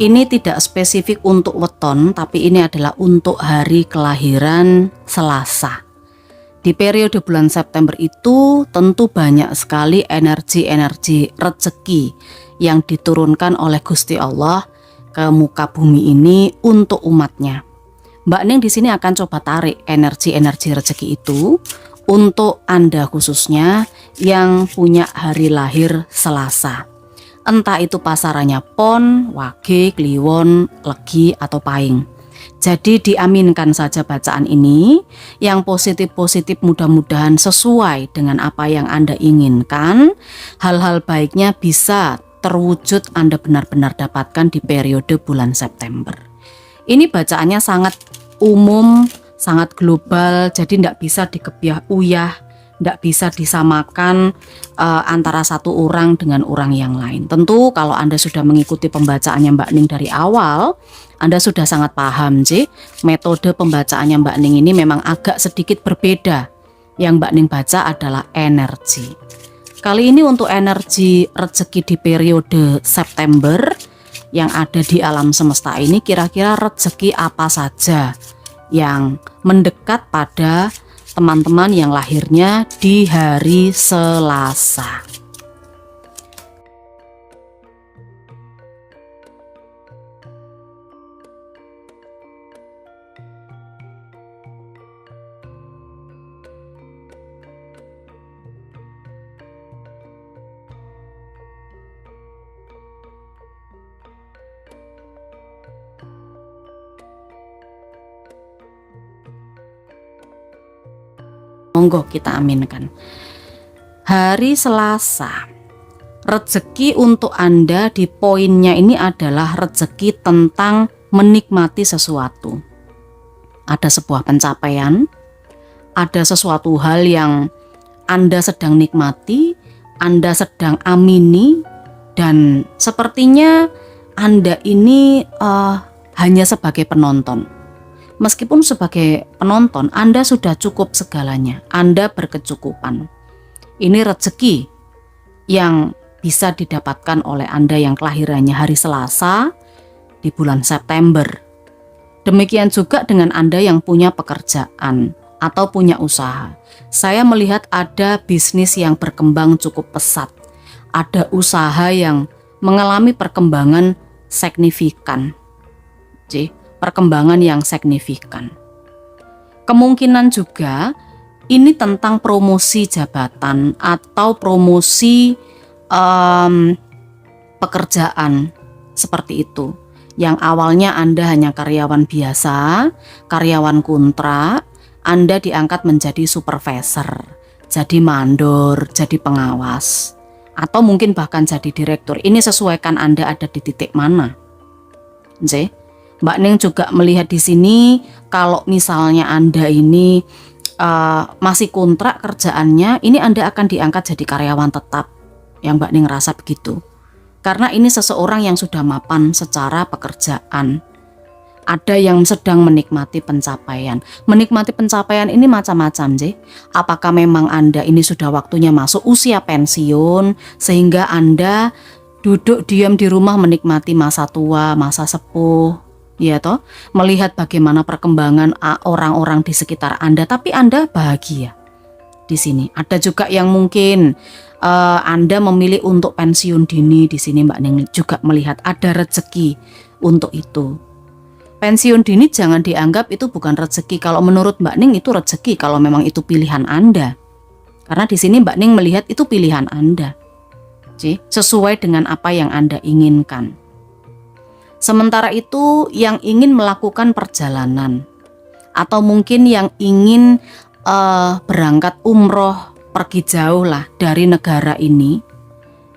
Ini tidak spesifik untuk weton, tapi ini adalah untuk hari kelahiran Selasa. Di periode bulan September itu tentu banyak sekali energi-energi rezeki yang diturunkan oleh Gusti Allah ke muka bumi ini untuk umatnya. Mbak Ning di sini akan coba tarik energi-energi rezeki itu untuk Anda khususnya yang punya hari lahir Selasa. Entah itu pasarannya Pon, Wage, Kliwon, Legi, atau Pahing. Jadi diaminkan saja bacaan ini, yang positif-positif mudah-mudahan sesuai dengan apa yang Anda inginkan. Hal-hal baiknya bisa terwujud Anda benar-benar dapatkan di periode bulan September. Ini bacaannya sangat umum, sangat global, jadi tidak bisa dikebiah uyah, tidak bisa disamakan antara satu orang dengan orang yang lain. Tentu kalau Anda sudah mengikuti pembacaannya Mbak Ning dari awal, Anda sudah sangat paham sih, metode pembacaannya Mbak Ning ini memang agak sedikit berbeda. Yang Mbak Ning baca adalah energi. Kali ini untuk energi rezeki di periode September yang ada di alam semesta ini, kira-kira rezeki apa saja yang mendekat pada teman-teman yang lahirnya di hari Selasa. Monggo kita aminkan. Hari Selasa, rezeki untuk Anda di poinnya ini adalah rezeki tentang menikmati sesuatu. Ada sebuah pencapaian, ada sesuatu hal yang Anda sedang nikmati, Anda sedang amini, dan sepertinya Anda ini hanya sebagai penonton. Meskipun sebagai penonton, Anda sudah cukup segalanya. Anda berkecukupan. Ini rezeki yang bisa didapatkan oleh Anda yang kelahirannya hari Selasa di bulan September. Demikian juga dengan Anda yang punya pekerjaan atau punya usaha. Saya melihat ada bisnis yang berkembang cukup pesat. Ada usaha yang mengalami perkembangan signifikan. Perkembangan yang signifikan. Kemungkinan juga ini tentang promosi jabatan atau promosi pekerjaan seperti itu. Yang awalnya Anda hanya karyawan biasa, karyawan kontrak, Anda diangkat menjadi supervisor, jadi mandor, jadi pengawas, atau mungkin bahkan jadi direktur. Ini sesuaikan Anda ada di titik mana. Mbak Ning juga melihat di sini kalau misalnya Anda ini masih kontrak kerjaannya, ini Anda akan diangkat jadi karyawan tetap. Yang Mbak Ning rasa begitu. Karena ini seseorang yang sudah mapan secara pekerjaan. Ada yang sedang menikmati pencapaian. Menikmati pencapaian ini macam-macam sih. Apakah memang Anda ini sudah waktunya masuk usia pensiun sehingga Anda duduk diam di rumah menikmati masa tua, masa sepuh. Ya toh, melihat bagaimana perkembangan orang-orang di sekitar Anda, tapi Anda bahagia di sini. Ada juga yang mungkin Anda memilih untuk pensiun dini. Di sini Mbak Ning juga melihat ada rezeki untuk itu. Pensiun dini jangan dianggap itu bukan rezeki. Kalau menurut Mbak Ning itu rezeki kalau memang itu pilihan Anda. Karena di sini Mbak Ning melihat itu pilihan Anda. Sesuai dengan apa yang Anda inginkan. Sementara itu yang ingin melakukan perjalanan atau mungkin yang ingin berangkat umroh, pergi jauh lah dari negara ini,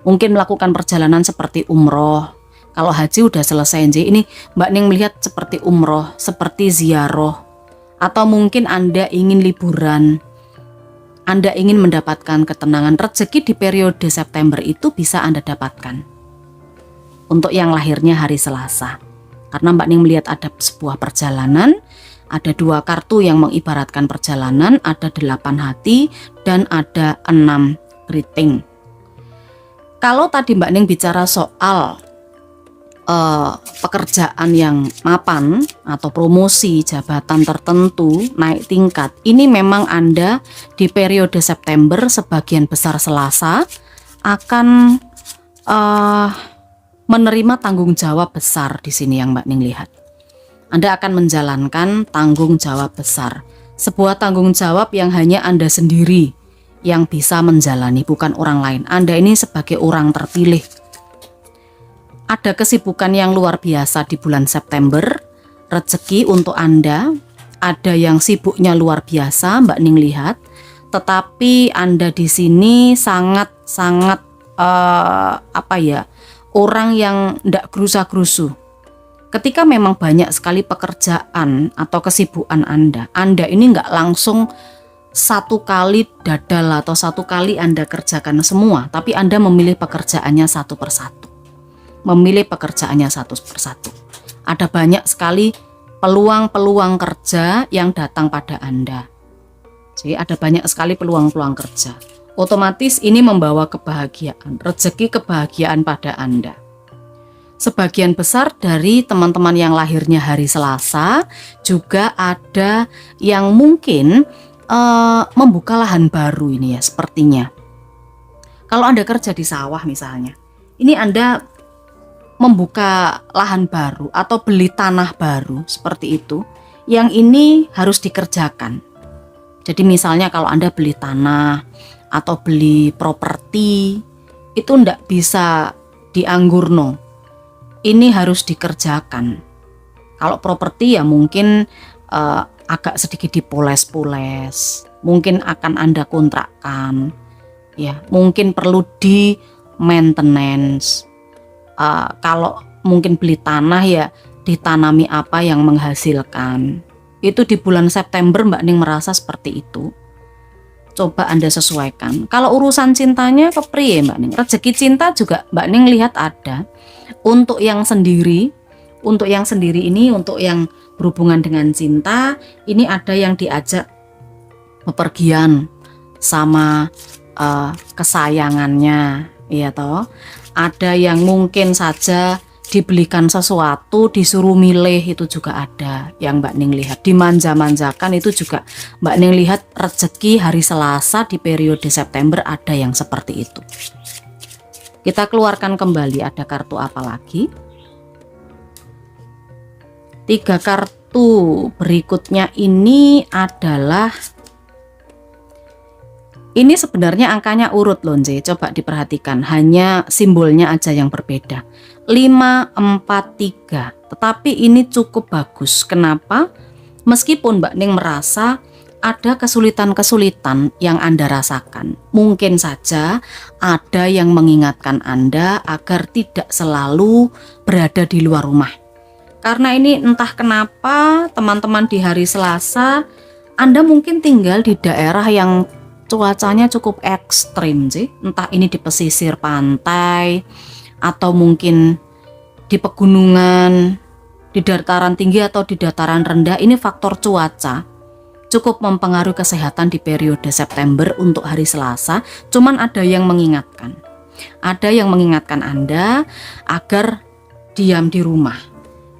mungkin melakukan perjalanan seperti umroh. Kalau haji udah selesai, ini Mbak Ning melihat seperti umroh, seperti ziarah, atau mungkin Anda ingin liburan, Anda ingin mendapatkan ketenangan. Rezeki di periode September itu bisa Anda dapatkan. Untuk yang lahirnya hari Selasa. Karena Mbak Ning melihat ada sebuah perjalanan, ada 2 kartu yang mengibaratkan perjalanan, ada 8 hati dan ada 6 keriting. Kalau tadi Mbak Ning bicara soal pekerjaan yang mapan atau promosi jabatan tertentu, naik tingkat, ini memang Anda di periode September sebagian besar Selasa akan menerima tanggung jawab besar di sini yang Mbak Ning lihat. Anda akan menjalankan tanggung jawab besar. Sebuah tanggung jawab yang hanya Anda sendiri yang bisa menjalani, bukan orang lain. Anda ini sebagai orang terpilih. Ada kesibukan yang luar biasa di bulan September. Rezeki untuk Anda, ada yang sibuknya luar biasa Mbak Ning lihat. Tetapi Anda di sini sangat orang yang ndak gerusa-gerusu. Ketika memang banyak sekali pekerjaan atau kesibukan Anda ini nggak langsung satu kali dadal atau satu kali Anda kerjakan semua, tapi Anda memilih pekerjaannya satu persatu. Ada banyak sekali peluang-peluang kerja yang datang pada Anda. Jadi ada banyak sekali peluang-peluang kerja. Otomatis ini membawa kebahagiaan, rezeki kebahagiaan pada Anda. Sebagian besar dari teman-teman yang lahirnya hari Selasa juga ada yang mungkin membuka lahan baru ini ya sepertinya. Kalau Anda kerja di sawah misalnya, ini Anda membuka lahan baru atau beli tanah baru seperti itu, yang ini harus dikerjakan. Jadi misalnya kalau Anda beli tanah atau beli properti, itu ndak bisa dianggurno. Ini harus dikerjakan. Kalau properti ya mungkin agak sedikit dipoles-poles, mungkin akan Anda kontrakkan, ya mungkin perlu di maintenance. Kalau mungkin beli tanah ya ditanami apa yang menghasilkan. Itu di bulan September Mbak Ning merasa seperti itu. Coba Anda sesuaikan. Kalau urusan cintanya kepriye Mbak Ning? Rezeki cinta juga Mbak Ning lihat ada. Untuk yang sendiri ini, untuk yang berhubungan dengan cinta, ini ada yang diajak bepergian sama kesayangannya, ya toh. Ada yang mungkin saja dibelikan sesuatu, disuruh milih, itu juga ada yang Mbak Ning lihat. Dimanja-manjakan itu juga Mbak Ning lihat. Rezeki hari Selasa di periode September ada yang seperti itu. Kita keluarkan kembali, ada kartu apa lagi? 3 kartu berikutnya ini adalah, ini sebenarnya angkanya urut loh, coba diperhatikan, hanya simbolnya aja yang berbeda. 5, 4, 3. Tetapi ini cukup bagus. Kenapa? Meskipun Mbak Ning merasa ada kesulitan-kesulitan yang Anda rasakan, mungkin saja ada yang mengingatkan Anda agar tidak selalu berada di luar rumah. Karena ini entah kenapa teman-teman di hari Selasa, Anda mungkin tinggal di daerah yang cuacanya cukup ekstrim sih. Entah ini di pesisir pantai, atau mungkin di pegunungan, di dataran tinggi atau di dataran rendah. Ini faktor cuaca cukup mempengaruhi kesehatan di periode September untuk hari Selasa. Cuman ada yang mengingatkan. Ada yang mengingatkan Anda agar diam di rumah.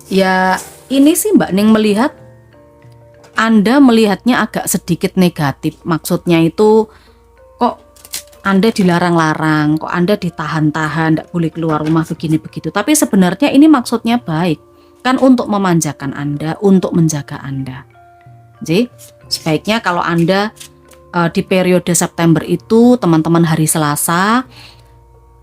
Ya ini sih Mbak Ning melihat, Anda melihatnya agak sedikit negatif. Maksudnya itu kok Anda dilarang-larang, kok Anda ditahan-tahan, tidak boleh keluar rumah begini-begitu. Tapi sebenarnya ini maksudnya baik. Kan untuk memanjakan Anda, untuk menjaga Anda. Jadi sebaiknya kalau Anda di periode September itu, teman-teman hari Selasa,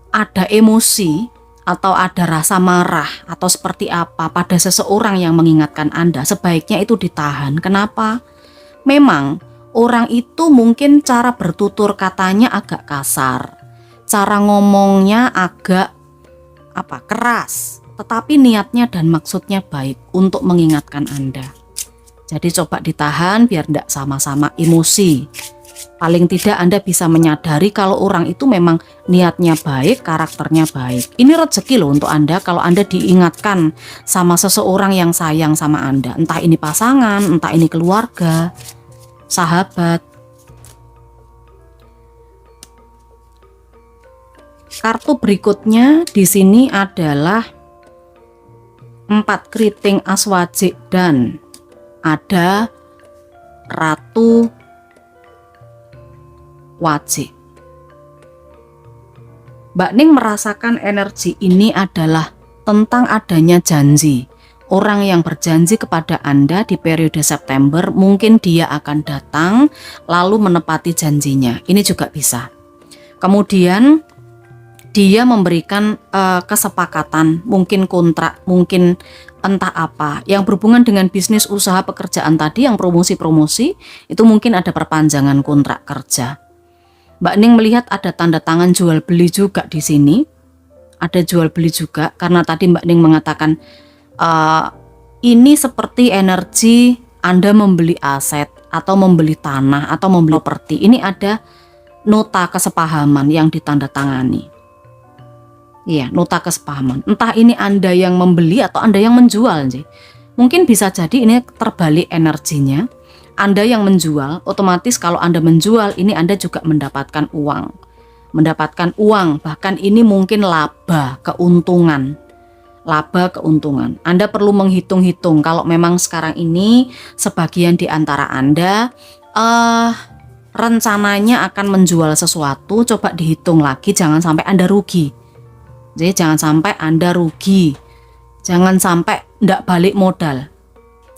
ada emosi atau ada rasa marah atau seperti apa pada seseorang yang mengingatkan Anda, sebaiknya itu ditahan. Kenapa? Memang orang itu mungkin cara bertutur katanya agak kasar, cara ngomongnya agak keras, tetapi niatnya dan maksudnya baik untuk mengingatkan Anda. Jadi coba ditahan biar tidak sama-sama emosi. Paling tidak Anda bisa menyadari kalau orang itu memang niatnya baik, karakternya baik. Ini rezeki loh untuk Anda kalau Anda diingatkan sama seseorang yang sayang sama Anda. Entah ini pasangan, entah ini keluarga, sahabat. Kartu berikutnya di sini adalah 4 keriting aswajik dan ada ratu wajik. Mbak Ning merasakan energi ini adalah tentang adanya janji. Orang yang berjanji kepada Anda di periode September, mungkin dia akan datang lalu menepati janjinya. Ini juga bisa. Kemudian dia memberikan kesepakatan, mungkin kontrak, mungkin entah apa yang berhubungan dengan bisnis, usaha, pekerjaan tadi, yang promosi-promosi, itu mungkin ada perpanjangan kontrak kerja. Mbak Ning melihat ada tanda tangan jual beli juga di sini. Ada jual beli juga karena tadi Mbak Ning mengatakan ini seperti energi Anda membeli aset atau membeli tanah atau membeli properti. Ini ada nota kesepahaman yang ditandatangani. Iya, nota kesepahaman. Entah ini Anda yang membeli atau Anda yang menjual sih. Mungkin bisa jadi ini terbalik energinya. Anda yang menjual, otomatis kalau Anda menjual, ini Anda juga mendapatkan uang. Mendapatkan uang, bahkan ini mungkin laba, keuntungan. Laba, keuntungan. Anda perlu menghitung-hitung kalau memang sekarang ini sebagian di antara Anda rencananya akan menjual sesuatu, coba dihitung lagi, jangan sampai Anda rugi. Jadi jangan sampai Anda rugi, jangan sampai ndak balik modal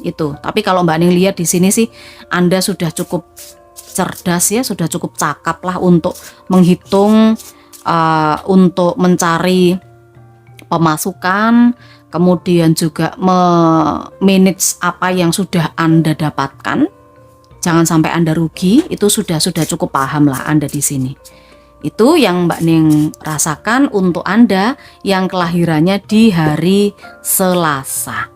itu. Tapi kalau Mbak Ning lihat di sini sih Anda sudah cukup cerdas ya, sudah cukup cakap lah untuk menghitung, untuk mencari pemasukan, kemudian juga manage apa yang sudah Anda dapatkan. Jangan sampai Anda rugi, itu sudah cukup paham lah Anda di sini. Itu yang Mbak Ning rasakan untuk Anda yang kelahirannya di hari Selasa.